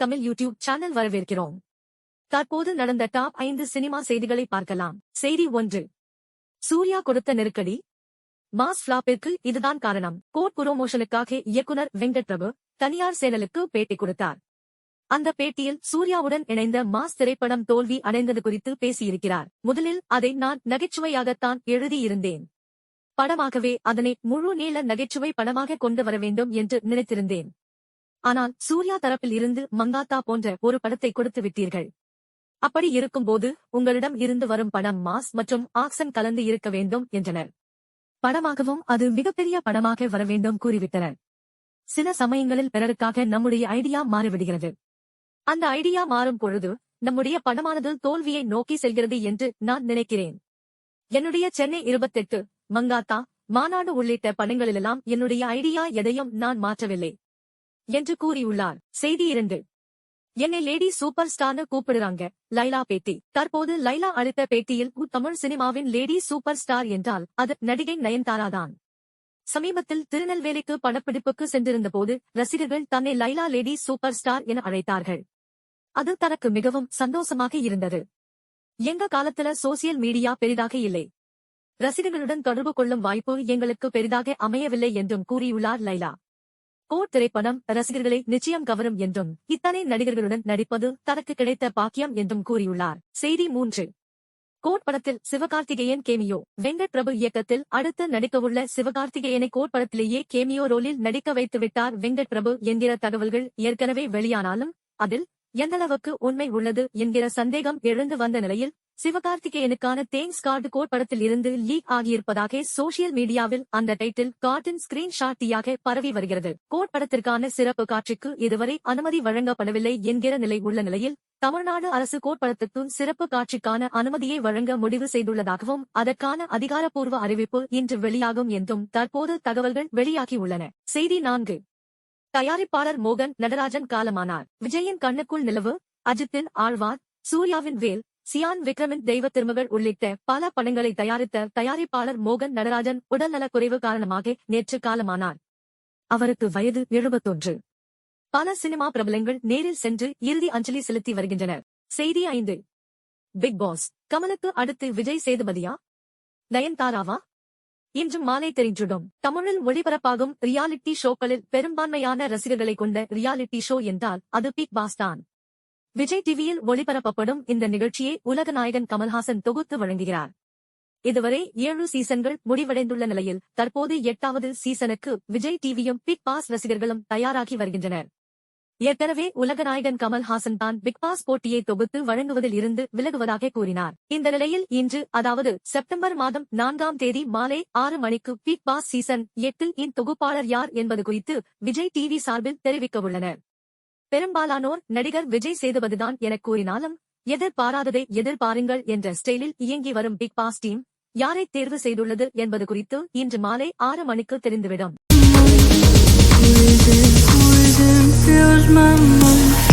Tamil YouTube channel வரவேற்கிறோம். தற்போது நடந்த டாப் 5 சினிமா செய்திகளை பார்க்கலாம். செய்தி 1. சூர்யா கொடுத்த நெருக்கடி. மாஸ் ஃபிளாப்பிற்கு இதுதான் காரணம். கோட் புரோமோஷனுக்காக இயக்குனர் வெங்கட் பிரபு தனியார் சேனலுக்கு பேட்டி கொடுத்தார். அந்த பேட்டியில் சூர்யாவுடன் இணைந்த மாஸ் திரைப்படம் தோல்வி அடைந்தது குறித்து பேசியிருக்கிறார். முதலில் அதை நான் நகைச்சுவையாகத்தான் எழுதியிருந்தேன். படமாகவே அதனை முழு நீள நகைச்சுவை படமாக கொண்டு வர வேண்டும் என்று நினைத்திருந்தேன். ஆனால் சூர்யா தரப்பில் இருந்து மங்காத்தா போன்ற ஒரு படத்தை கொடுத்து விட்டீர்கள். அப்படி இருக்கும்போது உங்களிடம் இருந்து வரும் படம் மாஸ் மற்றும் ஆக்சன் கலந்து இருக்க வேண்டும் என்றனர். படமாகவும் அது மிகப்பெரிய படமாக வர வேண்டும் கூறிவிட்டனர். சில சமயங்களில் பிறருக்காக நம்முடைய ஐடியா மாறிவிடுகிறது. அந்த ஐடியா மாறும் பொழுது நம்முடைய படமானது தோல்வியை நோக்கி செல்கிறது என்று நான் நினைக்கிறேன். என்னுடைய சென்னை 28, மங்காத்தா, மாநாடு உள்ளிட்ட படங்களிலெல்லாம் என்னுடைய ஐடியா எதையும் நான் மாற்றவில்லை என்று கூறியுள்ளார். செய்தி 2. என்னை லேடி சூப்பர் ஸ்டார்னு கூப்பிடுறாங்க. லைலா பேட்டி. தற்போது லைலா அளித்த பேட்டியில் தமிழ் சினிமாவின் லேடி சூப்பர் ஸ்டார் என்றால் அது நடிகை நயன்தாராதான். சமீபத்தில் திருநெல்வேலிக்கு படப்பிடிப்புக்கு சென்றிருந்த போது ரசிகர்கள் தன்னை லைலா லேடி சூப்பர் ஸ்டார் என அழைத்தார்கள். அது தனக்கு மிகவும் சந்தோஷமாக இருந்தது. எங்க காலத்துல சோசியல் மீடியா பெரிதாக இல்லை. ரசிகர்களுடன் தொடர்பு கொள்ளும் வாய்ப்பு எங்களுக்கு பெரிதாக அமையவில்லை என்றும் கூறியுள்ளார் லைலா. கோட் திரைப்படம் ரசிகர்களை நிச்சயம் கவரும் என்றும் இத்தனை நடிகர்களுடன் நடிப்பது தனக்கு கிடைத்த பாக்கியம் என்றும் கூறியுள்ளார். செய்தி 3. கோட் படத்தில் சிவகார்த்திகேயன் கேமியோ. வெங்கட் பிரபு இயக்கத்தில் அடுத்து நடிக்கவுள்ள சிவகார்த்திகேயனை கோட் படத்திலேயே கேமியோ ரோலில் நடிக்க வைத்துவிட்டார் வெங்கட் பிரபு என்கிற தகவல்கள் ஏற்கனவே வெளியானாலும் அதில் எந்தளவுக்கு உண்மை உள்ளது என்கிற சந்தேகம் எழுந்து வந்த நிலையில் சிவகார்த்திகேயனுக்கான தேங்க்ஸ் கார்டு கோட் படத்தில் இருந்து லீக் ஆகியிருப்பதாக சோசியல் மீடியாவில் அந்த டைட்டில் கார்டின் ஸ்கிரீன்ஷாட்டியாக பரவி வருகிறது. கோட் படத்திற்கான சிறப்பு காட்சிக்கு இதுவரை அனுமதி வழங்கப்படவில்லை என்கிற நிலை உள்ள நிலையில் தமிழ்நாடு அரசு கோட் படத்துக்கு சிறப்பு காட்சிக்கான அனுமதியை வழங்க முடிவு செய்துள்ளதாகவும் அதற்கான அதிகாரப்பூர்வ அறிவிப்பு இன்று வெளியாகும் என்றும் தற்போது தகவல்கள் வெளியாகியுள்ளன. செய்தி 4. தயாரிப்பாளர் மோகன் நடராஜன் காலமானார். விஜயின் கண்ணுக்குள் நிலவு, அஜித்தின் ஆழ்வார், சூர்யாவின் வேல், சியான் விக்ரமின் தெய்வ திருமகள் உள்ளிட்ட பல படங்களை தயாரித்த தயாரிப்பாளர் மோகன் நடராஜன் உடல்நலக் குறைவு காரணமாக நேற்று காலமானார். அவருக்கு வயது 71. பல சினிமா பிரபலங்கள் நேரில் சென்று இறுதி அஞ்சலி செலுத்தி வருகின்றனர். செய்தி 5. Bigg Boss. கமலுக்கு அடுத்து விஜய் சேதுபதியா, நயன்தாராவா? இன்று மாலை தெரிஞ்சிடும். தமிழில் ஒளிபரப்பாகும் ரியாலிட்டி ஷோக்களில் பெரும்பான்மையான ரசிகர்களை கொண்ட ரியாலிட்டி ஷோ என்றால் அது பிக் பாஸ் தான். விஜய் டிவியில் ஒளிபரப்பப்படும் இந்த நிகழ்ச்சியை உலகநாயகன் கமல்ஹாசன் தொகுத்து வழங்குகிறார். இதுவரை 7 சீசன்கள் முடிவடைந்துள்ள நிலையில் தற்போது 8வது சீசனுக்கு விஜய் டிவியும் பிக் பாஸ் ரசிகர்களும் தயாராகி வருகின்றனர். ஏற்கனவே உலகநாயகன் கமல்ஹாசன் தான் பிக் பாஸ் போட்டியை தொகுத்து வழங்குவதில் இருந்து விலகுவதாக கூறினார். இந்த நிலையில் இன்று அதாவது செப்டம்பர் மாதம் 4ஆம் தேதி மாலை 6 மணிக்கு பிக் பாஸ் சீசன் 8 இன் தொகுப்பாளர் யார் என்பது குறித்து விஜய் டிவி சார்பில் தெரிவிக்கவுள்ளனர். பெரும்பாலானோர் நடிகர் விஜய் சேதுபதிதான் என கூறினாலும் எதிர்பாராததை எதிர்பாருங்கள் என்ற ஸ்டைலில் இயங்கி வரும் பிக் பாஸ் டீம் யாரை தேர்வு செய்துள்ளது என்பது குறித்து இன்று மாலை 6 மணிக்கு தெரிந்துவிடும். Fills my mind.